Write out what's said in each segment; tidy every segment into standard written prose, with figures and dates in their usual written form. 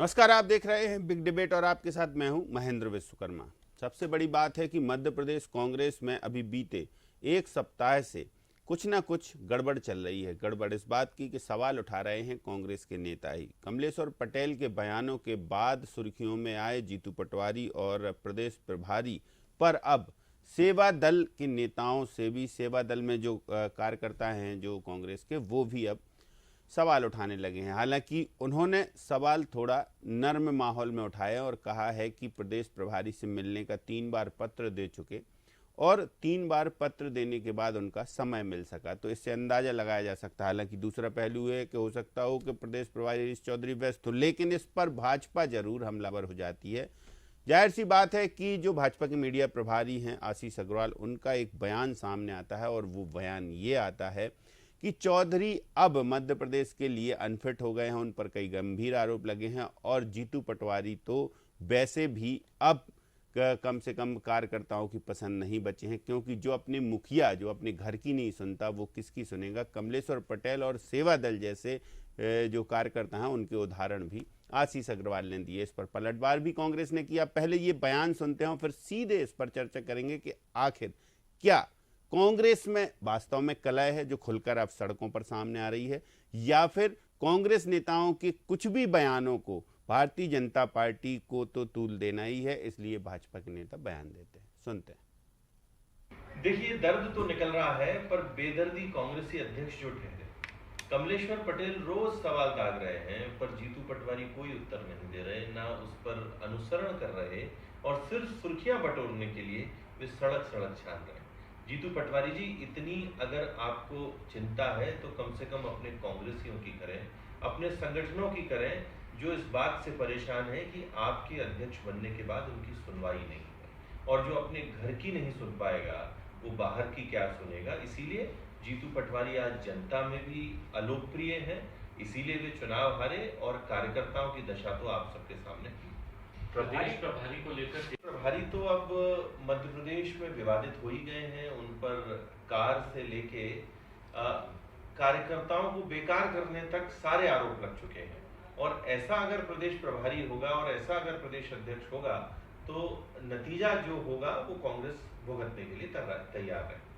नमस्कार, आप देख रहे हैं बिग डिबेट और आपके साथ मैं हूं महेंद्र विश्वकर्मा। सबसे बड़ी बात है कि मध्य प्रदेश कांग्रेस में अभी बीते एक सप्ताह से कुछ ना कुछ गड़बड़ चल रही है। गड़बड़ इस बात की कि सवाल उठा रहे हैं कांग्रेस के नेता ही। कमलेश्वर पटेल के बयानों के बाद सुर्खियों में आए जीतू पटवारी और प्रदेश प्रभारी पर अब सेवा दल के नेताओं से भी, सेवा दल में जो कार्यकर्ता हैं जो कांग्रेस के, वो भी अब सवाल उठाने लगे हैं। हालांकि उन्होंने सवाल थोड़ा नर्म माहौल में उठाया और कहा है कि प्रदेश प्रभारी से मिलने का 3 बार पत्र दे चुके और 3 बार पत्र देने के बाद उनका समय मिल सका, तो इससे अंदाजा लगाया जा सकता है। हालांकि दूसरा पहलू है कि हो सकता हो कि प्रदेश प्रभारी हरीश चौधरी व्यस्त हो, लेकिन इस पर भाजपा जरूर हमलावर हो जाती है। जाहिर सी बात है कि जो भाजपा के मीडिया प्रभारी हैं आशीष अग्रवाल, उनका एक बयान सामने आता है और वो बयान ये आता है कि चौधरी अब मध्य प्रदेश के लिए अनफिट हो गए हैं। उन पर कई गंभीर आरोप लगे हैं और जीतू पटवारी तो वैसे भी अब कम से कम कार्यकर्ताओं की पसंद नहीं बचे हैं, क्योंकि जो अपने मुखिया, जो अपने घर की नहीं सुनता, वो किसकी सुनेगा। कमलेश्वर पटेल और सेवा दल जैसे जो कार्यकर्ता हैं उनके उदाहरण भी आशीष अग्रवाल ने दिए। इस पर पलटवार भी कांग्रेस ने किया। पहले ये बयान सुनते हैं और फिर सीधे इस पर चर्चा करेंगे कि आखिर क्या कांग्रेस में वास्तव में कलह है जो खुलकर अब सड़कों पर सामने आ रही है, या फिर कांग्रेस नेताओं के कुछ भी बयानों को भारतीय जनता पार्टी को तो तूल देना ही है, इसलिए भाजपा के नेता बयान देते हैं। सुनते हैं। देखिए, दर्द तो निकल रहा है, पर बेदर्दी कांग्रेसी अध्यक्ष जो ठहरे। कमलेश्वर पटेल रोज सवाल दाग रहे हैं, पर जीतू पटवारी कोई उत्तर नहीं दे रहे, ना उस पर अनुसरण कर रहे, और सिर्फ सुर्खियां बटोरने के लिए वे सड़क सड़क छान रहे हैं। जीतू पटवारी जी, इतनी अगर आपको चिंता है तो कम से कम अपने कांग्रेसियों की करें, अपने संगठनों की करें, जो इस बात से परेशान है कि आपके अध्यक्ष बनने के बाद उनकी सुनवाई नहीं है, और जो अपने घर की नहीं सुन पाएगा वो बाहर की क्या सुनेगा। इसीलिए जीतू पटवारी आज जनता में भी अलोकप्रिय हैं, इसीलिए वे चुनाव हारे, और कार्यकर्ताओं की दशा तो आप सबके सामने की। प्रदेश प्रभारी को लेकर प्रभारी तो अब मध्य प्रदेश में विवादित हो ही गए हैं। उन पर कार से लेके कार्यकर्ताओं को बेकार करने तक सारे आरोप लग चुके हैं, और ऐसा अगर प्रदेश प्रभारी होगा और ऐसा अगर प्रदेश अध्यक्ष होगा तो नतीजा जो होगा वो कांग्रेस भुगतने के लिए तैयार है।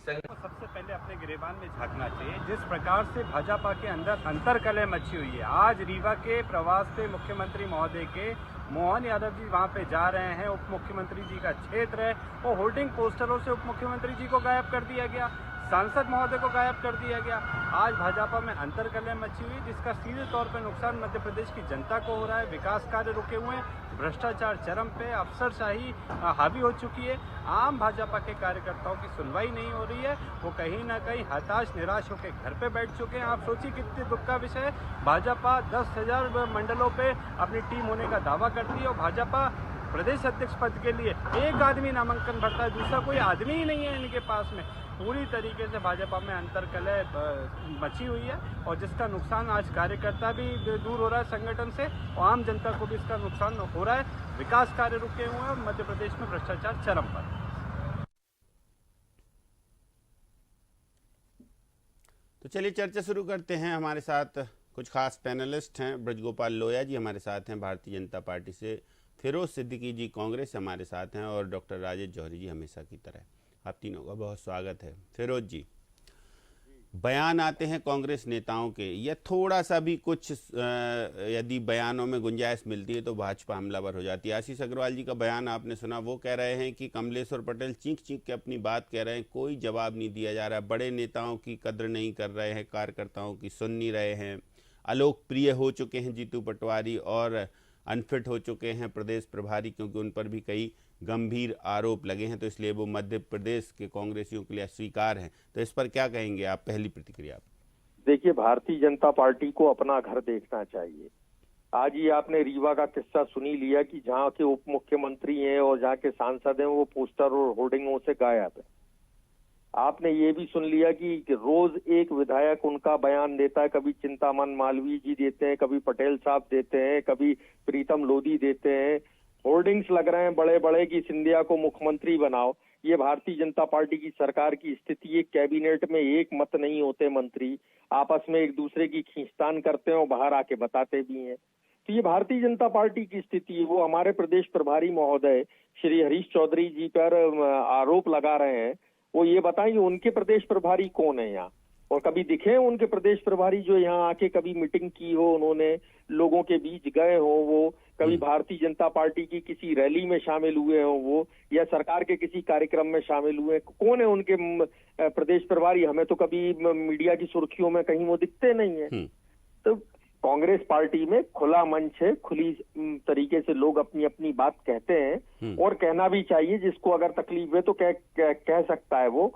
तो सबसे पहले अपने गिरेबान में झांकना चाहिए। जिस प्रकार से भाजपा के अंदर अंतर्कलह मची हुई है, आज रीवा के प्रवास पे मुख्यमंत्री महोदय के मोहन यादव जी वहां पे जा रहे हैं, उप मुख्यमंत्री जी का क्षेत्र है, वो होर्डिंग पोस्टरों से उप मुख्यमंत्री जी को गायब कर दिया गया, सांसद महोदय को गायब कर दिया गया। आज भाजपा में अंतर्कलह मची हुई, जिसका सीधे तौर पर नुकसान मध्य प्रदेश की जनता को हो रहा है। विकास कार्य रुके हुए हैं, भ्रष्टाचार चरम पे, अफसरशाही हावी हो चुकी है। आम भाजपा के कार्यकर्ताओं की सुनवाई नहीं हो रही है, वो कहीं ना कहीं हताश निराश होकर घर पे बैठ चुके हैं। आप सोचिए कितने दुख का विषय है। भाजपा 10,000 मंडलों पे अपनी टीम होने का दावा करती है और भाजपा प्रदेश अध्यक्ष पद के लिए एक आदमी नामांकन भरता है, दूसरा कोई आदमी ही नहीं है इनके पास में। पूरी तरीके से भाजपा में अंतर्कलह मची हुई है, और जिसका नुकसान आज कार्यकर्ता भी दूर हो रहा है संगठन से, और आम जनता को भी इसका नुकसान हो रहा है। विकास कार्य रुके हुए हैं और मध्य प्रदेश में भ्रष्टाचार चरम पर। तो चलिए चर्चा शुरू करते हैं। हमारे साथ कुछ खास पैनलिस्ट हैं। ब्रजगोपाल लोया जी हमारे साथ हैं भारतीय जनता पार्टी से, फिरोज सिद्दीकी जी कांग्रेस से हमारे साथ हैं, और डॉक्टर राजेश जौहरी जी हमेशा की तरह। आप तीनों का बहुत स्वागत है। फिरोज जी, बयान आते हैं कांग्रेस नेताओं के, या थोड़ा सा भी कुछ यदि बयानों में गुंजाइश मिलती है तो भाजपा हमलावर हो जाती है। आशीष अग्रवाल जी का बयान आपने सुना, वो कह रहे हैं कि कमलेश्वर पटेल चीख चीख के अपनी बात कह रहे हैं, कोई जवाब नहीं दिया जा रहा, बड़े नेताओं की कद्र नहीं कर रहे हैं, कार्यकर्ताओं की सुन नहीं रहे हैं, अलोकप्रिय हो चुके हैं जीतू पटवारी और अनफिट हो चुके हैं प्रदेश प्रभारी, क्योंकि उन पर भी कई गंभीर आरोप लगे हैं, तो इसलिए वो मध्य प्रदेश के कांग्रेसियों के लिए अस्वीकार हैं। तो इस पर क्या कहेंगे आप? पहली प्रतिक्रिया। देखिए, भारतीय जनता पार्टी को अपना घर देखना चाहिए। आज ही आपने रीवा का किस्सा सुनी लिया कि जहाँ के उप मुख्यमंत्री हैं और जहाँ के सांसद हैं वो पोस्टर और होर्डिंगों से गायब है। आपने ये भी सुन लिया कि रोज एक विधायक उनका बयान देता है, कभी चिंतामन मालवीय जी देते हैं, कभी पटेल साहब देते हैं, कभी प्रीतम लोधी देते हैं। होर्डिंग्स लग रहे हैं बड़े बड़े कि सिंधिया को मुख्यमंत्री बनाओ। ये भारतीय जनता पार्टी की सरकार की स्थिति है। कैबिनेट में एक मत नहीं होते मंत्री, आपस में एक दूसरे की खींचतान करते हैं और बाहर आके बताते भी हैं। तो ये भारतीय जनता पार्टी की स्थिति है। वो हमारे प्रदेश प्रभारी महोदय श्री हरीश चौधरी जी पर आरोप लगा रहे हैं। वो ये बताएं उनके प्रदेश प्रभारी कौन है यहाँ, और कभी दिखे हैं उनके प्रदेश प्रभारी जो यहाँ आके कभी मीटिंग की हो, उन्होंने लोगों के बीच गए हो, वो कभी भारतीय जनता पार्टी की किसी रैली में शामिल हुए हो, वो या सरकार के किसी कार्यक्रम में शामिल हुए? कौन है उनके प्रदेश प्रभारी? हमें तो कभी मीडिया की सुर्खियों में कहीं वो दिखते नहीं है। तो कांग्रेस पार्टी में खुला मंच है, खुली तरीके से लोग अपनी अपनी बात कहते हैं, और कहना भी चाहिए। जिसको अगर तकलीफ है तो कह सकता है वो,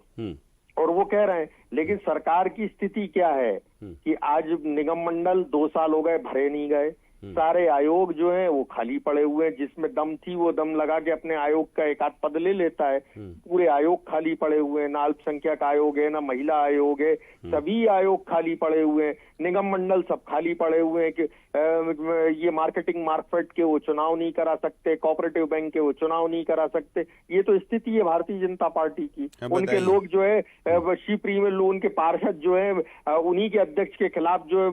और वो कह रहे हैं। लेकिन सरकार की स्थिति क्या है कि आज निगम मंडल 2 साल हो गए, भरे नहीं गए। सारे आयोग जो हैं वो खाली पड़े हुए हैं। जिसमें दम थी वो दम लगा के अपने आयोग का एक आध पद ले लेता है। पूरे आयोग खाली पड़े हुए हैं। ना अल्पसंख्यक आयोग है, ना महिला आयोग है, सभी आयोग खाली पड़े हुए हैं। निगम मंडल सब खाली पड़े हुए हैं कि ये मार्केटिंग मार्केट के वो चुनाव नहीं करा सकते, कोऑपरेटिव बैंक के वो चुनाव नहीं करा सकते। ये तो स्थिति है भारतीय जनता पार्टी की। उनके लोग जो है शिवपुरी में उनके पार्षद जो है उन्हीं के अध्यक्ष के खिलाफ जो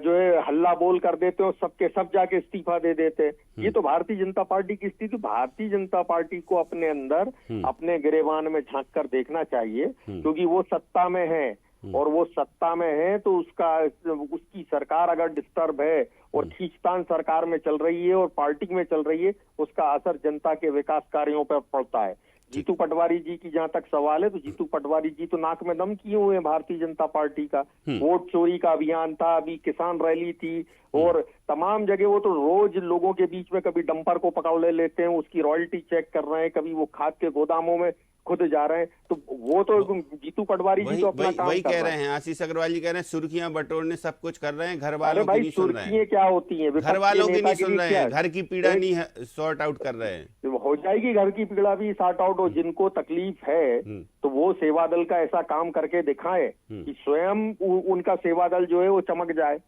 है हल्ला बोल कर देते हो, सबके सब जाके इस्तीफा दे देते हैं। ये तो भारतीय जनता पार्टी की स्थिति। भारतीय जनता पार्टी को अपने अंदर अपने गिरेबान में झांक कर देखना चाहिए, क्योंकि वो सत्ता में है, और वो सत्ता में है तो उसकी सरकार अगर डिस्टर्ब है और खींचतान सरकार में चल रही है और पार्टी में चल रही है, उसका असर जनता के विकास कार्यों पर पड़ता है। जीतू पटवारी जी की जहां तक सवाल है, तो जीतू पटवारी जी तो नाक में दम किए हुए हैं भारतीय जनता पार्टी का। वोट चोरी का अभियान था, अभी किसान रैली थी, और तमाम जगह वो तो रोज लोगों के बीच में कभी डंपर को पकड़ लेते हैं, उसकी रॉयल्टी चेक कर रहे हैं, कभी वो खाद के गोदामों में खुद जा रहे हैं। तो वो तो जीतू पटवारी जी तो अपना काम वही कर कह रहे हैं। आशीष अग्रवाल जी कह रहे हैं सुर्खियां बटोरने सब कुछ कर रहे हैं, घर वालों की भाई नहीं सुन रहे हैं। क्या होती है? घर वालों की नहीं सुन रहे हैं, घर की पीड़ा नहीं सॉर्ट आउट कर रहे हैं। हो जाएगी घर की पीड़ा भी सॉर्ट आउट। हो जिनको तकलीफ है तो वो सेवा दल का ऐसा काम करके दिखाए कि स्वयं उनका सेवा दल जो है वो चमक जाए।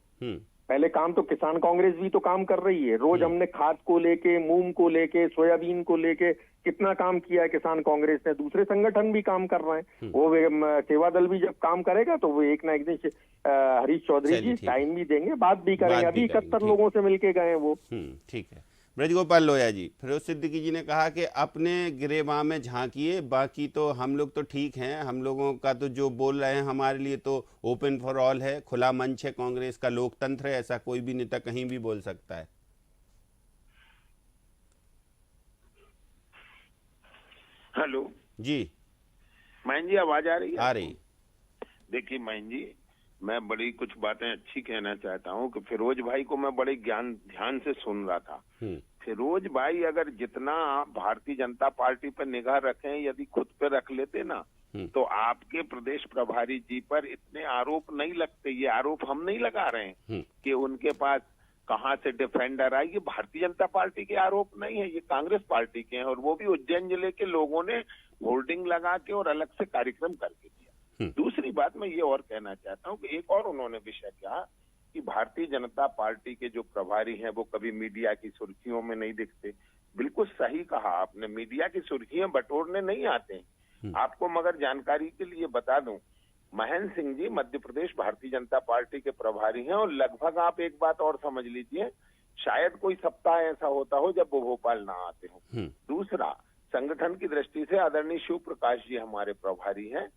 पहले काम तो किसान कांग्रेस भी तो काम कर रही है। रोज हमने खाद को लेके, मूंग को लेके, सोयाबीन को लेके कितना काम किया है किसान कांग्रेस ने। दूसरे संगठन भी काम कर रहे हैं। वो सेवा दल भी जब काम करेगा तो वो एक ना एक दिन हरीश चौधरी जी टाइम भी देंगे, बात भी करेंगे। अभी 71 लोगों से मिलके गए वो। ठीक है। ब्रजगोपाल लोहिया जी, फिरोज सिद्दीकी जी ने कहा कि अपने गिरेबान में झांकिए, बाकी तो हम लोग तो ठीक हैं, हम लोगों का तो जो बोल रहे हैं हमारे लिए तो ओपन फॉर ऑल है, खुला मंच है, कांग्रेस का लोकतंत्र है, ऐसा कोई भी नेता कहीं भी बोल सकता है। हेलो जी मयन जी, आवाज आ रही है? आ रही। देखिए मयन जी, मैं बड़ी कुछ बातें अच्छी कहना चाहता हूँ कि फिरोज भाई को मैं बड़े ध्यान से सुन रहा था। फिरोज भाई, अगर जितना आप भारतीय जनता पार्टी पर निगाह रखें, यदि खुद पे रख लेते ना, तो आपके प्रदेश प्रभारी जी पर इतने आरोप नहीं लगते। ये आरोप हम नहीं लगा रहे हैं कि उनके पास कहाँ से डिफेंडर आए। ये भारतीय जनता पार्टी के आरोप नहीं है, ये कांग्रेस पार्टी के हैं, और वो भी उज्जैन जिले के लोगों ने होर्डिंग लगा के और अलग से कार्यक्रम करके किया। दूसरी बात मैं ये और कहना चाहता हूँ कि एक और उन्होंने विषय कहा कि भारतीय जनता पार्टी के जो प्रभारी हैं वो कभी मीडिया की सुर्खियों में नहीं दिखते। बिल्कुल सही कहा आपने, मीडिया की सुर्खियां बटोरने नहीं आते हैं। आपको मगर जानकारी के लिए बता दूं, महेंद्र सिंह जी मध्य प्रदेश भारतीय जनता पार्टी के प्रभारी हैं, और लगभग आप एक बात और समझ लीजिए, शायद कोई सप्ताह ऐसा होता हो जब वो भोपाल ना आते हो। दूसरा, संगठन की दृष्टि से आदरणीय शिव प्रकाश जी हमारे प्रभारी हैं,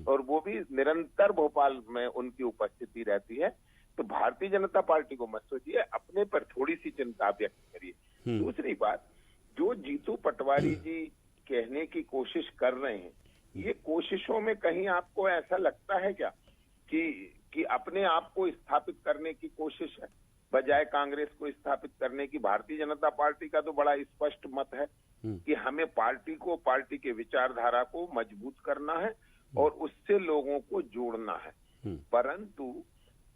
और वो भी निरंतर भोपाल में उनकी उपस्थिति रहती है। तो भारतीय जनता पार्टी को मत सोचिए, अपने पर थोड़ी सी चिंता व्यक्त करिए। दूसरी बात, जो जीतू पटवारी जी कहने की कोशिश कर रहे हैं, ये कोशिशों में कहीं आपको ऐसा लगता है क्या कि अपने आप को स्थापित करने की कोशिश है बजाय कांग्रेस को स्थापित करने की? भारतीय जनता पार्टी का तो बड़ा स्पष्ट मत है कि हमें पार्टी को, पार्टी के विचारधारा को मजबूत करना है और उससे लोगों को जोड़ना है। परंतु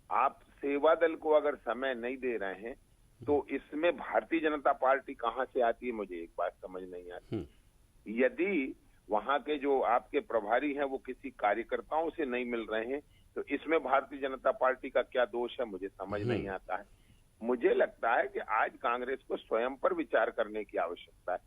आप सेवा दल को अगर समय नहीं दे रहे हैं तो इसमें भारतीय जनता पार्टी कहां से आती है, मुझे एक बात समझ नहीं आती। यदि वहां के जो आपके प्रभारी हैं वो किसी कार्यकर्ताओं से नहीं मिल रहे हैं तो इसमें भारतीय जनता पार्टी का क्या दोष है, मुझे समझ नहीं आता है। मुझे लगता है कि आज कांग्रेस को स्वयं पर विचार करने की आवश्यकता है।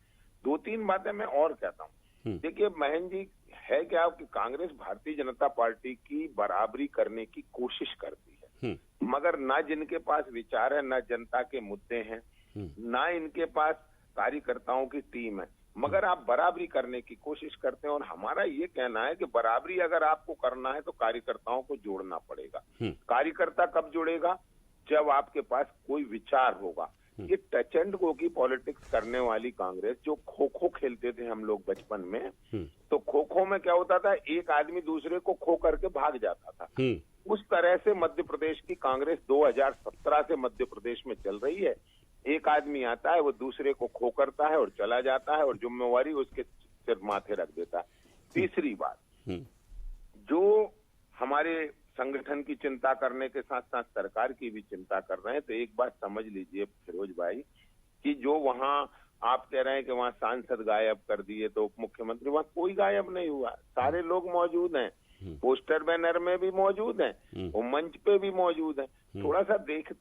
2-3 बातें मैं और कहता हूँ। देखिए महेंद्र जी, है क्या कि कांग्रेस भारतीय जनता पार्टी की बराबरी करने की कोशिश करती है। मगर ना जिनके पास विचार है, ना जनता के मुद्दे हैं, ना इनके पास कार्यकर्ताओं की टीम है, मगर आप बराबरी करने की कोशिश करते हैं। और हमारा ये कहना है कि बराबरी अगर आपको करना है तो कार्यकर्ताओं को जोड़ना पड़ेगा। कार्यकर्ता कब जुड़ेगा? जब आपके पास कोई विचार होगा। ये टच एंड गो की पॉलिटिक्स करने वाली कांग्रेस, जो खो खो खेलते थे हम लोग बचपन में, तो खो खो में क्या होता था, एक आदमी दूसरे को खो करके भाग जाता था। उस तरह से मध्य प्रदेश की कांग्रेस 2017 से मध्य प्रदेश में चल रही है। एक आदमी आता है, वो दूसरे को खो करता है और चला जाता है और जिम्मेवारी उसके सिर माथे रख देता है। तीसरी बात, जो हमारे संगठन की चिंता करने के साथ साथ सरकार की भी चिंता कर रहे हैं, तो एक बात समझ लीजिए फिरोज भाई, कि जो वहां आप कह रहे हैं कि वहां सांसद गायब कर दिए तो उप मुख्यमंत्री, वहां कोई गायब नहीं हुआ, सारे लोग मौजूद हैं, पोस्टर बैनर में भी मौजूद हैं, वो मंच पे भी मौजूद हैं। थोड़ा सा देख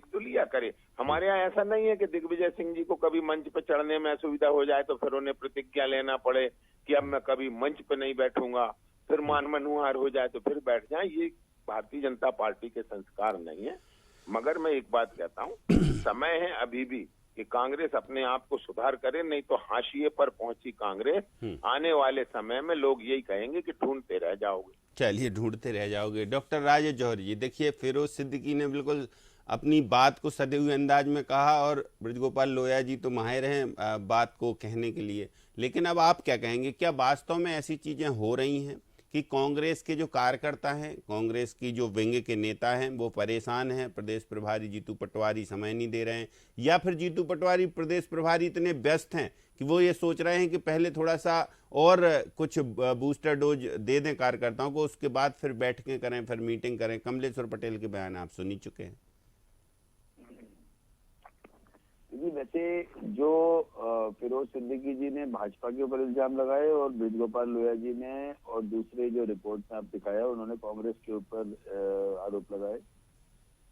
तो लिया करे। हमारे यहाँ ऐसा नहीं है कि दिग्विजय सिंह जी को कभी मंच पे चढ़ने में असुविधा हो जाए तो फिर उन्हें प्रतिज्ञा लेना पड़े कि अब मैं कभी मंच पे नहीं बैठूंगा, फिर मान मनोहार हो जाए तो फिर बैठ जाए। ये भारतीय जनता पार्टी के संस्कार नहीं है। मगर मैं एक बात कहता हूँ, समय है अभी भी कि कांग्रेस अपने आप को सुधार करे, नहीं तो हाशिए पर पहुंची कांग्रेस आने वाले समय में लोग यही कहेंगे कि ढूंढते रह जाओगे। चलिए, ढूंढते रह जाओगे। डॉक्टर राजेश जौहरी जी, देखिए फिरोज सिद्दीकी ने बिल्कुल अपनी बात को सदे हुए अंदाज में कहा और ब्रजगोपाल लोया जी तो माहिर हैं बात को कहने के लिए, लेकिन अब आप क्या कहेंगे? क्या वास्तव में ऐसी चीजें हो रही हैं कि कांग्रेस के जो कार्यकर्ता हैं, कांग्रेस की जो विंग के नेता हैं, वो परेशान हैं, प्रदेश प्रभारी जीतू पटवारी समय नहीं दे रहे हैं, या फिर जीतू पटवारी प्रदेश प्रभारी इतने व्यस्त हैं कि वो ये सोच रहे हैं कि पहले थोड़ा सा और कुछ बूस्टर डोज दे दें कार्यकर्ताओं को, उसके बाद फिर बैठकें करें, फिर मीटिंग करें? कमलेश्वर पटेल के बयान आप सुन ही चुके हैं। वैसे जो फिरोज सिद्दीकी जी ने भाजपा के ऊपर इल्जाम लगाए और ब्रजगोपाल लोया जी ने और दूसरे जो रिपोर्ट में आप दिखाया उन्होंने कांग्रेस के ऊपर आरोप लगाए,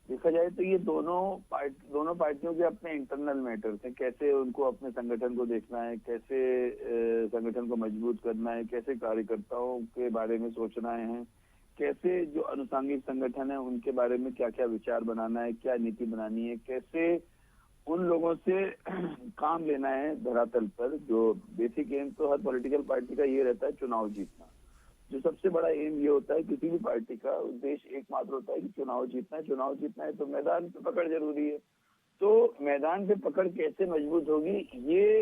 देखा जाए तो ये दोनों पार्टियों के अपने इंटरनल मैटर्स हैं। कैसे उनको अपने संगठन को देखना है, कैसे संगठन को मजबूत करना है, कैसे कार्यकर्ताओं के बारे में सोचना है, कैसे जो अनुसांगिक संगठन है उनके बारे में क्या क्या विचार बनाना है, क्या नीति बनानी है, कैसे उन लोगों से काम लेना है धरातल पर। जो बेसिक एम तो हर पॉलिटिकल पार्टी का ये रहता है चुनाव जीतना। जो सबसे बड़ा एम ये होता है किसी भी पार्टी का उद्देश्य एकमात्र होता है कि चुनाव जीतना है। चुनाव जीतना है तो मैदान पे पकड़ जरूरी है। तो मैदान पे पकड़ कैसे मजबूत होगी, ये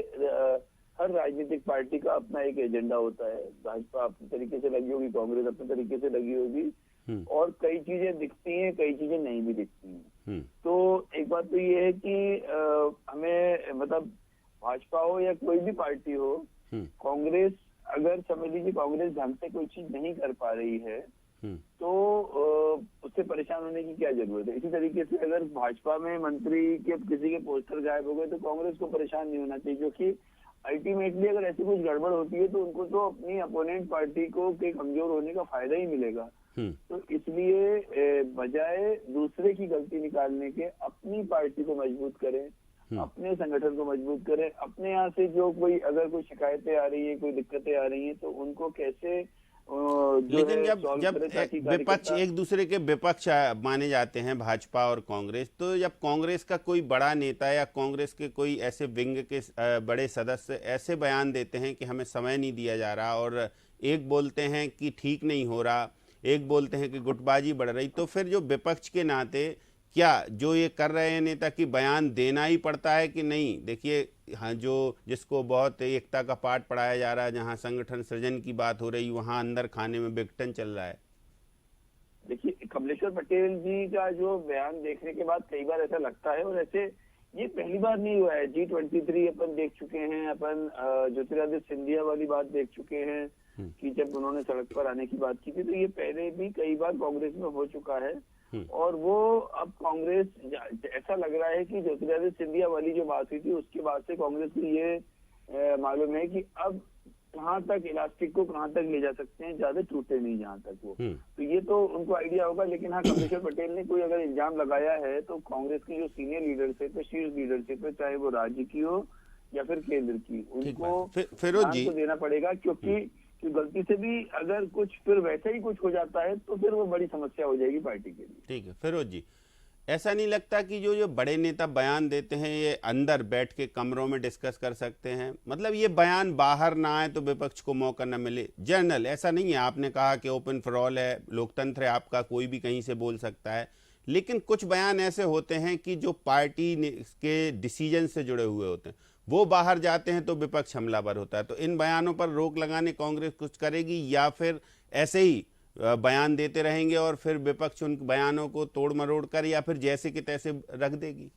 हर राजनीतिक पार्टी का अपना एक एजेंडा होता है। भाजपा अपने तरीके से लगी होगी, कांग्रेस अपने तरीके से लगी होगी, और कई चीजें दिखती हैं, कई चीजें नहीं भी दिखती हैं। तो एक बात तो ये है कि हमें मतलब भाजपा हो या कोई भी पार्टी हो, कांग्रेस अगर समझ लीजिए कांग्रेस ढंग से कोई चीज नहीं कर पा रही है तो उससे परेशान होने की क्या जरूरत है। इसी तरीके से अगर भाजपा में मंत्री के किसी के पोस्टर गायब हो गए तो कांग्रेस को परेशान नहीं होना चाहिए, क्योंकि अल्टीमेटली अगर ऐसी कुछ गड़बड़ होती है तो उनको तो अपनी अपोनेंट पार्टी को के कमजोर होने का फायदा ही मिलेगा। तो इसलिए बजाय दूसरे की गलती निकालने के अपनी पार्टी को मजबूत करें, अपने संगठन को मजबूत करें। अपने यहाँ से जो कोई अगर कोई शिकायतें आ रही है, कोई दिक्कतें आ रही हैं, तो उनको कैसे लेकिन जब विपक्ष एक दूसरे के विपक्ष माने जाते हैं भाजपा और कांग्रेस, तो जब कांग्रेस का कोई बड़ा नेता या कांग्रेस के कोई ऐसे विंग के बड़े सदस्य ऐसे बयान देते हैं कि हमें समय नहीं दिया जा रहा, और एक बोलते हैं कि ठीक नहीं हो रहा, एक बोलते हैं कि गुटबाजी बढ़ रही, तो फिर जो विपक्ष के नाते क्या जो ये कर रहे हैं नेता की बयान देना ही पड़ता है कि नहीं? देखिए, हाँ, जो जिसको बहुत एकता का पाठ पढ़ाया जा रहा है, जहाँ संगठन सृजन की बात हो रही, वहाँ अंदर खाने में विघटन चल रहा है। देखिए, कमलेश्वर पटेल जी का जो बयान देखने के बाद कई बार ऐसा लगता है, और ऐसे ये पहली बार नहीं हुआ है। G23 अपन देख चुके हैं, अपन ज्योतिरादित्य सिंधिया वाली बात देख चुके हैं कि जब उन्होंने सड़क पर आने की बात की थी, तो ये पहले भी कई बार कांग्रेस में हो चुका है। और वो अब कांग्रेस, ऐसा लग रहा है कि ज्योतिरादित्य सिंधिया वाली जो बात हुई थी उसके बाद से कांग्रेस को ये मालूम है कि अब कहाँ तक इलास्टिक को कहाँ तक ले जा सकते हैं, ज्यादा टूटे नहीं जहाँ तक वो। तो ये तो उनको आइडिया होगा। लेकिन हाँ, कमलेश्वर पटेल ने कोई अगर इल्जाम लगाया है तो कांग्रेस की जो सीनियर लीडरशिप है, शीर्ष लीडरशिप है, चाहे वो राज्य की हो या फिर केंद्र की, उनको फिरोज जी देना पड़ेगा। क्योंकि गलती से भी अगर कुछ फिर वैसा ही कुछ हो जाता है तो फिर वो बड़ी समस्या हो जाएगी पार्टी के लिए। ठीक है फिरोज जी, ऐसा नहीं लगता कि जो बड़े नेता बयान देते हैं ये अंदर बैठ के कमरों में डिस्कस कर सकते हैं? मतलब ये बयान बाहर ना आए तो विपक्ष को मौका न मिले। जनरल ऐसा नहीं है, आपने कहा कि ओपन फॉर ऑल है, लोकतंत्र है आपका, कोई भी कहीं से बोल सकता है, लेकिन कुछ बयान ऐसे होते हैं कि जो पार्टी के डिसीजन से जुड़े हुए होते हैं, वो बाहर जाते हैं तो विपक्ष हमलावर होता है। तो इन बयानों पर रोक लगाने कांग्रेस कुछ करेगी या फिर ऐसे ही बयान देते रहेंगे और फिर विपक्ष उन बयानों को तोड़ मरोड़ कर या फिर जैसे कि तैसे रख देगी?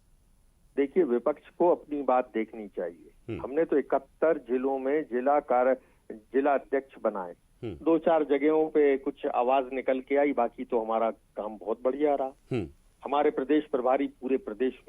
देखिए, विपक्ष को अपनी बात देखनी चाहिए। हमने तो 71 जिलों में जिला अध्यक्ष बनाए, 2-4 जगहों पे कुछ आवाज निकल के आई, बाकी तो हमारा काम बहुत बढ़िया रहा। हमारे प्रदेश प्रभारी पूरे प्रदेश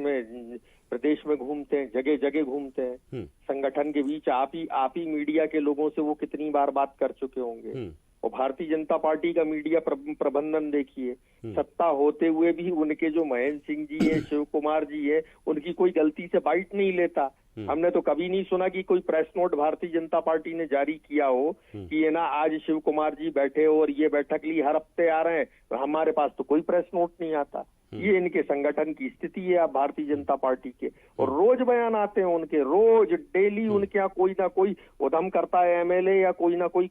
में घूमते हैं, जगह जगह घूमते हैं। संगठन के बीच आप ही मीडिया के लोगों से वो कितनी बार बात कर चुके होंगे। और भारतीय जनता पार्टी का मीडिया प्रबंधन देखिए, सत्ता होते हुए भी उनके जो महेंद्र सिंह जी है, शिव कुमार जी है, उनकी कोई गलती से बाइट नहीं लेता। हमने तो कभी नहीं सुना कि कोई press note Bharatiya Janata party ने जारी किया हो कि ये ना आज शिव कुमार जी बैठे हो और ये बैठक ली, हर हफ्ते आ रहे हैं। हमारे पास तो कोई प्रेस नोट नहीं आता। ये इनके संगठन की स्थिति है आप भारतीय जनता पार्टी के। और रोज बयान आते हैं उनके, रोज डेली उनके यहाँ कोई ना कोई उधम करता है एमएलए या कोई ना कोई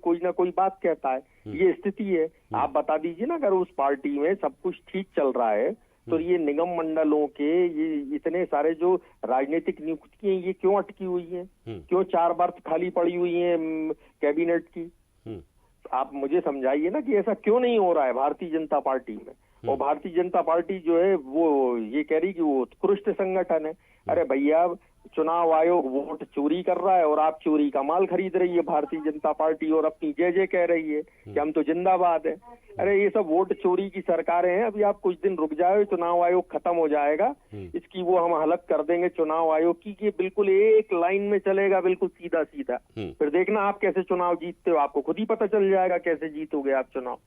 बात कहता है। ये स्थिति है। आप बता दीजिए ना, अगर उस पार्टी में सब कुछ ठीक चल रहा है तो ये निगम मंडलों के ये इतने सारे जो राजनीतिक नियुक्तियां ये क्यों अटकी हुई हैं? क्यों 4 बर्थ खाली पड़ी हुई हैं कैबिनेट की? आप मुझे समझाइए ना कि ऐसा क्यों नहीं हो रहा है भारतीय जनता पार्टी में। और भारतीय जनता पार्टी जो है वो ये कह रही कि वो उत्कृष्ट संगठन है। अरे भैया, चुनाव आयोग वोट चोरी कर रहा है और आप चोरी का माल खरीद रही है भारतीय जनता पार्टी, और अपनी जय कह रही है कि हम तो जिंदाबाद है। अरे ये सब वोट चोरी की सरकारें हैं। अभी आप कुछ दिन रुक जाओ, चुनाव आयोग खत्म हो जाएगा, इसकी वो हम हलक कर देंगे चुनाव आयोग की, कि बिल्कुल एक लाइन में चलेगा, बिल्कुल सीधा सीधा। फिर देखना आप कैसे चुनाव जीतते हो, आपको खुद ही पता चल जाएगा कैसे जीतोगे आप चुनाव।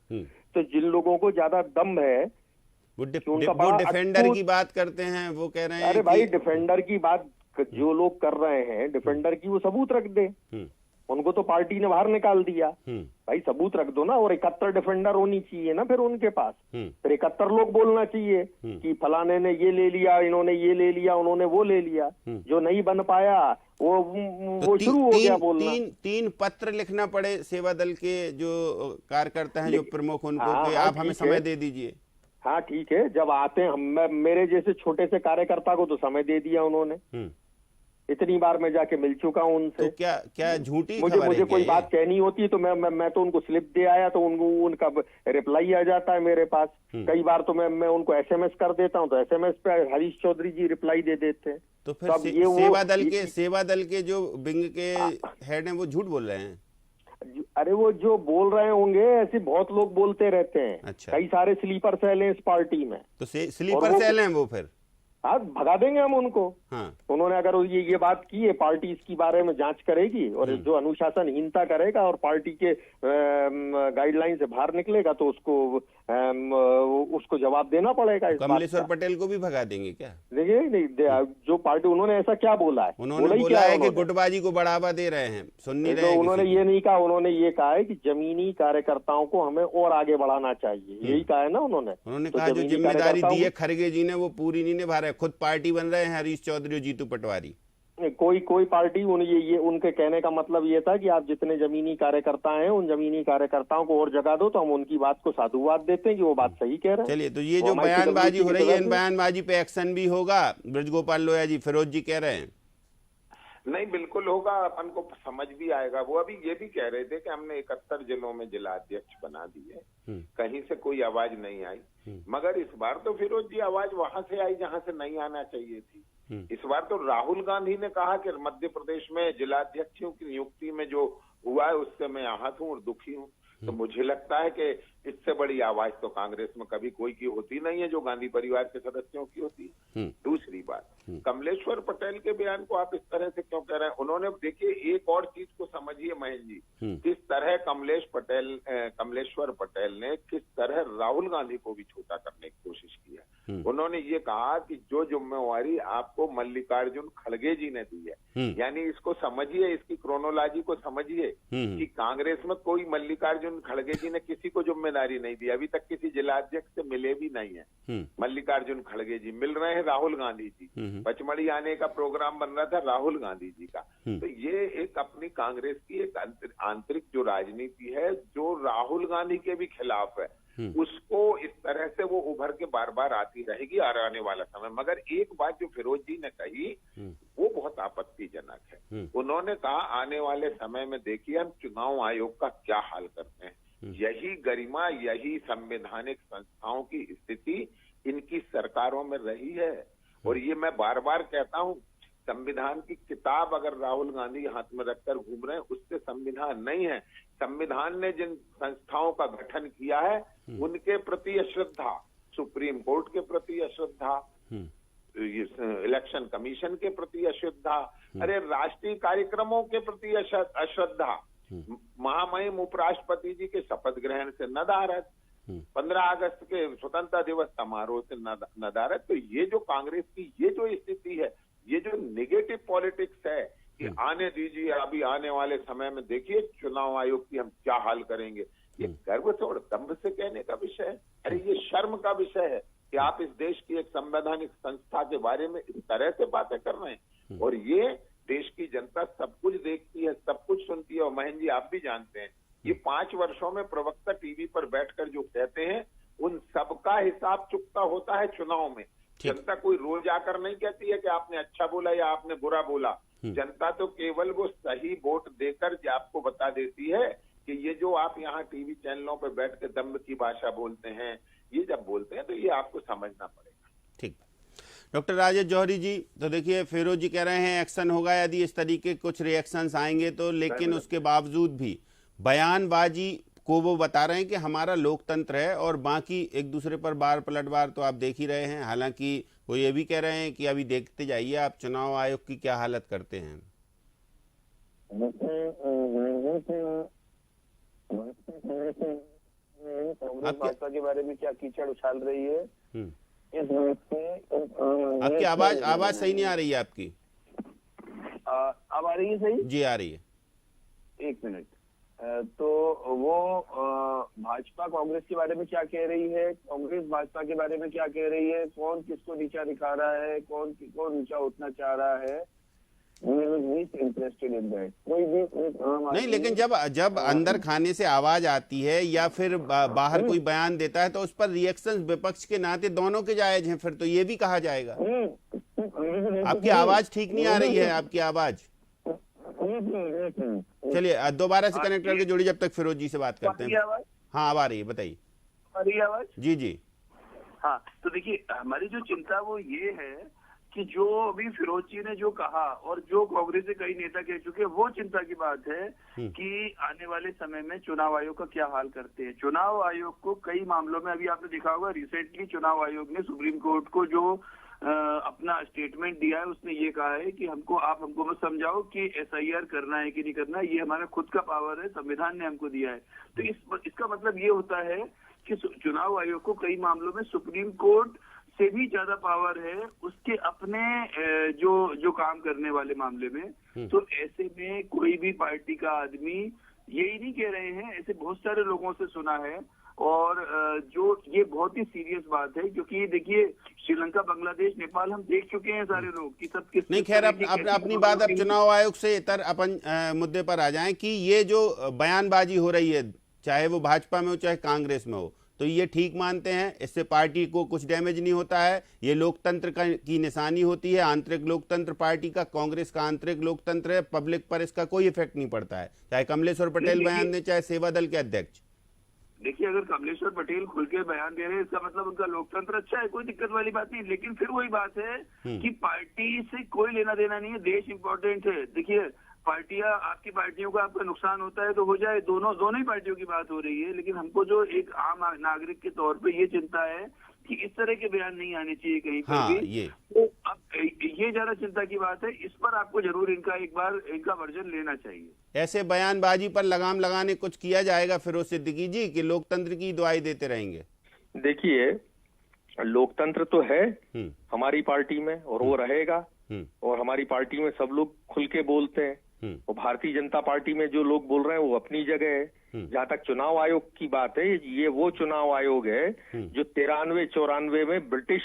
तो जिन लोगों को ज्यादा दम है वो डिफेंडर की बात करते हैं, वो कह रहे हैं अरे भाई डिफेंडर की बात जो लोग कर रहे हैं, डिफेंडर की वो सबूत रख दे। उनको तो पार्टी ने बाहर निकाल दिया, भाई सबूत रख दो ना। और 71 डिफेंडर होनी चाहिए ना फिर उनके पास। फिर 71 लोग बोलना चाहिए कि फलाने ने ये ले लिया, इन्होंने ये ले लिया, उन्होंने वो ले लिया। जो नहीं बन पाया वो शुरू हो गया बोलना। तीन पत्र लिखना पड़े सेवा दल के जो कार्यकर्ता हैं, जो प्रमुख, उनको कि आप हमें समय दे दीजिए। हाँ ठीक है, जब आते हैं मेरे जैसे छोटे से कार्यकर्ता को तो समय दे दिया उन्होंने। इतनी बार मैं जाके मिल चुका हूं उनसे। तो क्या झूठी मुझे कोई बात कहनी होती तो मैं तो उनको स्लिप दे आया, तो उनका रिप्लाई आ जाता है मेरे पास। कई बार तो मैं उनको एसएमएस कर देता हूं, तो एसएमएस पे हरीश चौधरी जी रिप्लाई दे देते हैं। तो फिर सेवा दल के जो विंग के हेड हैं वो झूठ बोल रहे हैं? अरे वो जो बोल रहे होंगे, ऐसे बहुत लोग बोलते रहते हैं। अच्छा। कई सारे स्लीपर सेल हैं इस पार्टी में। तो स्लीपर सेल हैं वो फिर? हाँ, भगा देंगे हम उनको। हाँ। उन्होंने अगर ये बात की है, पार्टी इसकी बारे में जांच करेगी और जो अनुशासनहीनता करेगा और पार्टी के गाइडलाइन से बाहर निकलेगा तो उसको जवाब देना पड़ेगा। कमलेश्वर पटेल को भी भगा देंगे क्या? देखिए नहीं, जो पार्टी, उन्होंने ऐसा क्या बोला है? उन्होंने बोला है कि गुटबाजी को बढ़ावा दे रहे हैं, सुन नहीं रहे। उन्होंने ये नहीं कहा, उन्होंने ये कहा है कि जमीनी कार्यकर्ताओं को हमें और आगे बढ़ाना चाहिए, यही कहा है ना उन्होंने कहा जो जिम्मेदारी दी है खड़गे जी ने वो पूरी नहीं निभा रहे, खुद पार्टी बन रहे हैं हरीश चौधरी और जीतू पटवारी। कोई पार्टी ये उनके कहने का मतलब ये था कि आप जितने जमीनी कार्यकर्ता हैं उन जमीनी कार्यकर्ताओं को और जगह दो, तो हम उनकी बात को साधुवाद देते हैं कि वो बात सही कह रहे हैं। चलिए, तो ये जो बयानबाजी हो रही है, इन बयानबाजी पे एक्शन भी होगा? ब्रजगोपाल लोया जी, फिरोज जी कह रहे हैं। नहीं, बिल्कुल होगा, अपन को समझ भी आएगा। वो अभी ये भी कह रहे थे कि हमने 71 जिलों में जिला अध्यक्ष बना दिए, कहीं से कोई आवाज नहीं आई। मगर इस बार तो फिरोज जी आवाज वहां से आई जहां से नहीं आना चाहिए थी। इस बार तो राहुल गांधी ने कहा कि मध्य प्रदेश में जिलाध्यक्षों की नियुक्ति में जो हुआ है उससे मैं आहत हूं और दुखी हूं। तो मुझे लगता है कि इससे बड़ी आवाज तो कांग्रेस में कभी कोई की होती नहीं है जो गांधी परिवार के सदस्यों की होती है। दूसरी बात, कमलेश्वर पटेल के बयान को आप इस तरह से क्यों कह रहे हैं? उन्होंने, देखिए, एक और चीज को समझिए महेंद्र जी, किस तरह कमलेश्वर पटेल ने किस तरह राहुल गांधी को भी छोटा करने की कोशिश की है। उन्होंने ये कहा कि जो जिम्मेवारी आपको मल्लिकार्जुन खड़गे जी ने दी है, यानी इसको समझिए, इसकी क्रोनोलॉजी को समझिए कि कांग्रेस में कोई मल्लिकार्जुन खड़गे जी ने किसी को जिम्मेदारी नहीं दी, अभी तक किसी जिलाध्यक्ष से मिले भी नहीं है। मल्लिकार्जुन खड़गे जी मिल रहे हैं राहुल गांधी जी, पचमढ़ी आने का प्रोग्राम बन रहा था राहुल गांधी जी का। तो ये एक अपनी कांग्रेस की एक आंतरिक जो राजनीति है जो राहुल गांधी के भी खिलाफ है, उसको इस तरह से वो उभर के बार बार आती रहेगी आने वाला समय। मगर एक बात जो फिरोज जी ने कही वो बहुत आपत्तिजनक है। उन्होंने कहा आने वाले समय में देखिए हम चुनाव आयोग का क्या हाल करते हैं। यही गरिमा, यही संवैधानिक संस्थाओं की स्थिति इनकी सरकारों में रही है। और ये मैं बार बार कहता हूँ, संविधान की किताब अगर राहुल गांधी हाथ में रखकर घूम रहे हैं, उससे संविधान नहीं है। संविधान ने जिन संस्थाओं का गठन किया है उनके प्रति अश्रद्धा, सुप्रीम कोर्ट के प्रति अश्रद्धा, इलेक्शन कमीशन के प्रति अश्रद्धा, अरे राष्ट्रीय कार्यक्रमों के प्रति अश्रद्धा, महामहिम उपराष्ट्रपति जी के शपथ ग्रहण से नदारद, 15 अगस्त के स्वतंत्रता दिवस समारोह से नदारद। तो ये जो कांग्रेस की ये जो स्थिति है, ये जो नेगेटिव पॉलिटिक्स है कि आने दीजिए, अभी आने वाले समय में देखिए चुनाव आयोग की हम क्या हाल करेंगे, ये गर्व से और दम्भ से कहने का विषय है। अरे ये शर्म का विषय है कि आप इस देश की एक संवैधानिक संस्था के बारे में इस तरह से बातें कर रहे हैं। और ये देश की जनता सब कुछ देखती है, सब कुछ सुनती है। और महेंद्र जी आप भी जानते हैं, ये 5 वर्षों में प्रवक्ता टीवी पर बैठकर जो कहते हैं उन सबका हिसाब चुकता होता है चुनाव में। जनता कोई रोज आकर नहीं कहती है कि आपने अच्छा बोला या आपने बुरा बोला। जनता तो केवल वो सही वोट देकर आपको बता देती है कि ये जो आप यहाँ टीवी चैनलों पर बैठ के दम्भ की भाषा बोलते हैं, ये जब बोलते हैं तो ये आपको समझना पड़ेगा। ठीक। डॉक्टर राजेश जौहरी जी, तो देखिए फिरोज जी कह रहे हैं एक्शन होगा यदि इस तरीके कुछ रिएक्शंस आएंगे तो, लेकिन उसके बावजूद भी बयानबाजी को वो बता रहे हैं कि हमारा लोकतंत्र है और बाकी एक दूसरे पर बार पलटवार तो आप देख ही रहे हैं। हालांकि वो ये भी कह रहे हैं कि अभी देखते जाइए आप चुनाव आयोग की क्या हालत करते हैं। भाजपा के बारे में क्या कीचड़ उछाल रही है। आपकी आवाज सही नहीं आ रही है आपकी। अब आ रही है सही? जी आ रही है। 1 मिनट। तो वो भाजपा कांग्रेस के बारे में क्या कह रही है, कांग्रेस भाजपा के बारे में क्या कह रही है, कौन किसको नीचा दिखा रहा है, कौन नीचा उठना चाह रहा है, इंटरेस्टेड इन दैट। कोई भी नहीं, लेकिन जब अंदर खाने से आवाज आती है या फिर बाहर कोई बयान देता है तो उस पर रिएक्शन विपक्ष के नाते दोनों के जायज हैं। फिर तो ये भी कहा जाएगा। आपकी आवाज ठीक नहीं आ रही है, आपकी आवाज। चलिए दोबारा से कनेक्ट करके जोड़ी, जब तक फिरोज जी से बात करते हैं। हाँ अब आ रही है, बताइए। आ रही है आवाज? जी जी। हाँ, तो देखिए हमारी जो चिंता वो ये है कि जो अभी फिरोज जी ने जो कहा और जो कांग्रेस के कई नेता कह चुके, वो चिंता की बात है कि आने वाले समय में चुनाव आयोग का क्या हाल करते हैं। चुनाव आयोग को कई मामलों में, अभी आपने देखा होगा रिसेंटली चुनाव आयोग ने सुप्रीम कोर्ट को जो अपना स्टेटमेंट दिया है, उसने ये कहा है कि हमको मत समझाओ कि SIR करना है कि नहीं करना, ये हमारा खुद का पावर है, संविधान ने हमको दिया है। तो इसका मतलब ये होता है कि चुनाव आयोग को कई मामलों में सुप्रीम कोर्ट से भी ज्यादा पावर है उसके अपने जो काम करने वाले मामले में। तो ऐसे में कोई भी पार्टी का आदमी यही नहीं कह रहे हैं, ऐसे बहुत सारे लोगों से सुना है। और जो ये बहुत ही सीरियस बात है, क्योंकि देखिए श्रीलंका, बांग्लादेश, नेपाल हम देख चुके हैं सारे लोग कि सब किस नहीं। खैर अपनी बात अब चुनाव आयोग से इतर अपन मुद्दे पर आ जाएं कि ये जो बयानबाजी हो रही है, चाहे वो भाजपा में हो चाहे कांग्रेस में हो, तो ये ठीक मानते हैं? इससे पार्टी को कुछ डैमेज नहीं होता है? ये लोकतंत्र की निशानी होती है, आंतरिक लोकतंत्र पार्टी का, कांग्रेस का आंतरिक लोकतंत्र है, पब्लिक पर इसका कोई इफेक्ट नहीं पड़ता है, चाहे कमलेश्वर पटेल बयान दें चाहे सेवा दल के अध्यक्ष। देखिए अगर कमलेश्वर पटेल खुल के बयान दे रहे हैं, इसका मतलब उनका लोकतंत्र अच्छा है, कोई दिक्कत वाली बात नहीं। लेकिन फिर वही बात है कि पार्टी से कोई लेना देना नहीं है, देश इंपॉर्टेंट है। देखिए पार्टियां, आपकी पार्टियों का आपका नुकसान होता है तो हो जाए, दोनों ही पार्टियों की बात हो रही है। लेकिन हमको जो एक आम नागरिक के तौर पे ये चिंता है कि इस तरह के बयान नहीं आने चाहिए कहीं पर भी। तो अब ये ज्यादा चिंता की बात है, इस पर आपको जरूर एक बार इनका वर्जन लेना चाहिए। ऐसे बयानबाजी पर लगाम लगाने कुछ किया जाएगा फिरोज सिद्दीकी जी, कि लोकतंत्र की दुआई देते रहेंगे? देखिए लोकतंत्र तो है हमारी पार्टी में और वो रहेगा, और हमारी पार्टी में सब लोग खुल के बोलते हैं, और भारतीय जनता पार्टी में जो लोग बोल रहे हैं वो अपनी जगह है। जहां तक चुनाव आयोग की बात है, ये वो चुनाव आयोग है जो 93-94 में ब्रिटिश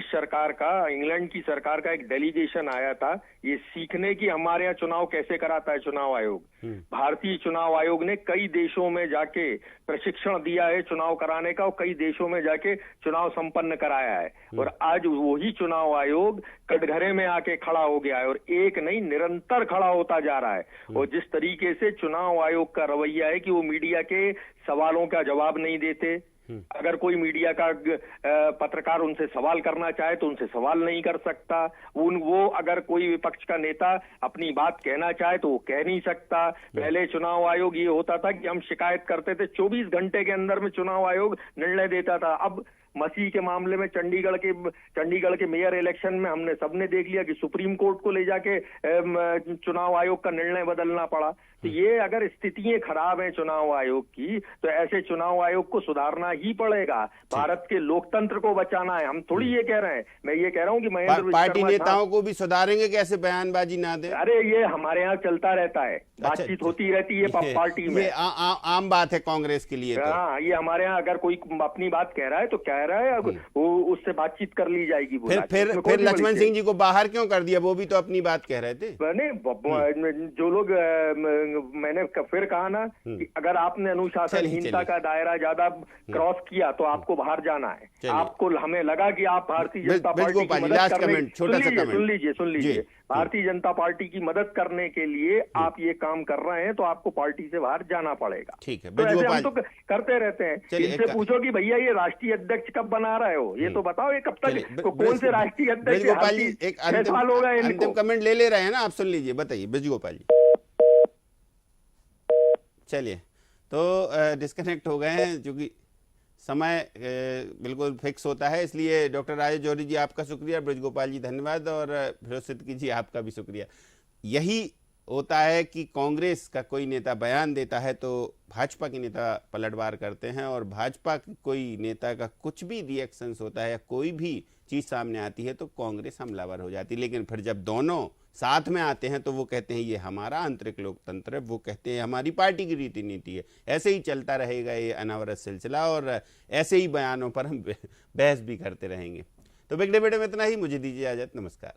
सरकार का, इंग्लैंड की सरकार का एक डेलीगेशन आया था ये सीखने की हमारे यहाँ चुनाव कैसे कराता है चुनाव आयोग। भारतीय चुनाव आयोग ने कई देशों में जाके प्रशिक्षण दिया है चुनाव कराने का, और कई देशों में जाके चुनाव संपन्न कराया है, और आज वही चुनाव आयोग कटघरे में आके खड़ा हो गया है, और एक नहीं निरंतर खड़ा होता जा रहा है। और जिस तरीके से चुनाव आयोग का रवैया है कि वो मीडिया के सवालों का जवाब नहीं देते, अगर कोई मीडिया का पत्रकार उनसे सवाल करना चाहे तो उनसे सवाल नहीं कर सकता, वो अगर कोई विपक्ष का नेता अपनी बात कहना चाहे तो वो कह नहीं सकता। पहले चुनाव आयोग ये होता था कि हम शिकायत करते थे, 24 घंटे के अंदर में चुनाव आयोग निर्णय देता था। अब मसीह के मामले में चंडीगढ़ के मेयर इलेक्शन में हमने सबने देख लिया कि सुप्रीम कोर्ट को ले जाके चुनाव आयोग का निर्णय बदलना पड़ा। तो ये अगर स्थितियां खराब हैं चुनाव आयोग की, तो ऐसे चुनाव आयोग को सुधारना ही पड़ेगा। भारत के लोकतंत्र को बचाना है, हम थोड़ी ये कह रहे हैं। मैं ये कह रहा हूँ कि महेंद्र पार्टी नेताओं को भी सुधारेंगे कैसे, बयानबाजी ना दे। अरे ये हमारे यहाँ चलता रहता है, बातचीत होती रहती है पार्टी में, आम बात है कांग्रेस के लिए। हाँ, ये हमारे यहाँ अगर कोई अपनी बात कह रहा है तो कह रहा है, वो उससे बातचीत कर ली जाएगी। फिर लक्ष्मण सिंह जी को बाहर क्यों कर दिया, वो भी तो अपनी बात कह रहे थे। जो लोग, मैंने फिर कहा ना कि अगर आपने अनुशासनहीनता का दायरा ज्यादा क्रॉस किया तो आपको बाहर जाना है। आपको, हमें लगा कि आप भारतीय जनता पार्टी की मदद करने, सुन लीजिए, भारतीय जनता पार्टी की मदद करने के लिए आप ये काम कर रहे हैं तो आपको पार्टी से बाहर जाना पड़ेगा। ठीक है, तो ऐसे हम तो करते रहते हैं। इनसे पूछो कि भैया ये राष्ट्रीय अध्यक्ष कब बना रहे हो, ये तो बताओ, ये कब तक, कौन से राष्ट्रीय अध्यक्ष? ब्रजगोपाल जी एक अंतिम कमेंट ले रहे हैं ना, आप सुन लीजिए, बताइए ब्रजगोपाल जी। चलिए, तो डिस्कनेक्ट हो गए हैं, क्योंकि समय बिल्कुल फिक्स होता है, इसलिए डॉक्टर राजेश जौहरी जी आपका शुक्रिया, ब्रजगोपाल जी धन्यवाद, और फिरोज सिद्दीकी जी आपका भी शुक्रिया। यही होता है कि कांग्रेस का कोई नेता बयान देता है तो भाजपा के नेता पलटवार करते हैं, और भाजपा के कोई नेता का कुछ भी रिएक्शंस होता है या कोई भी चीज़ सामने आती है तो कांग्रेस हमलावर हो जाती है। लेकिन फिर जब दोनों साथ में आते हैं तो वो कहते हैं ये हमारा आंतरिक लोकतंत्र है, वो कहते हैं हमारी पार्टी की रीति नीति है। ऐसे ही चलता रहेगा ये अनावरत सिलसिला, और ऐसे ही बयानों पर हम बहस भी करते रहेंगे। तो बिग डिबेट में इतना ही, मुझे दीजिए इजाजत, नमस्कार।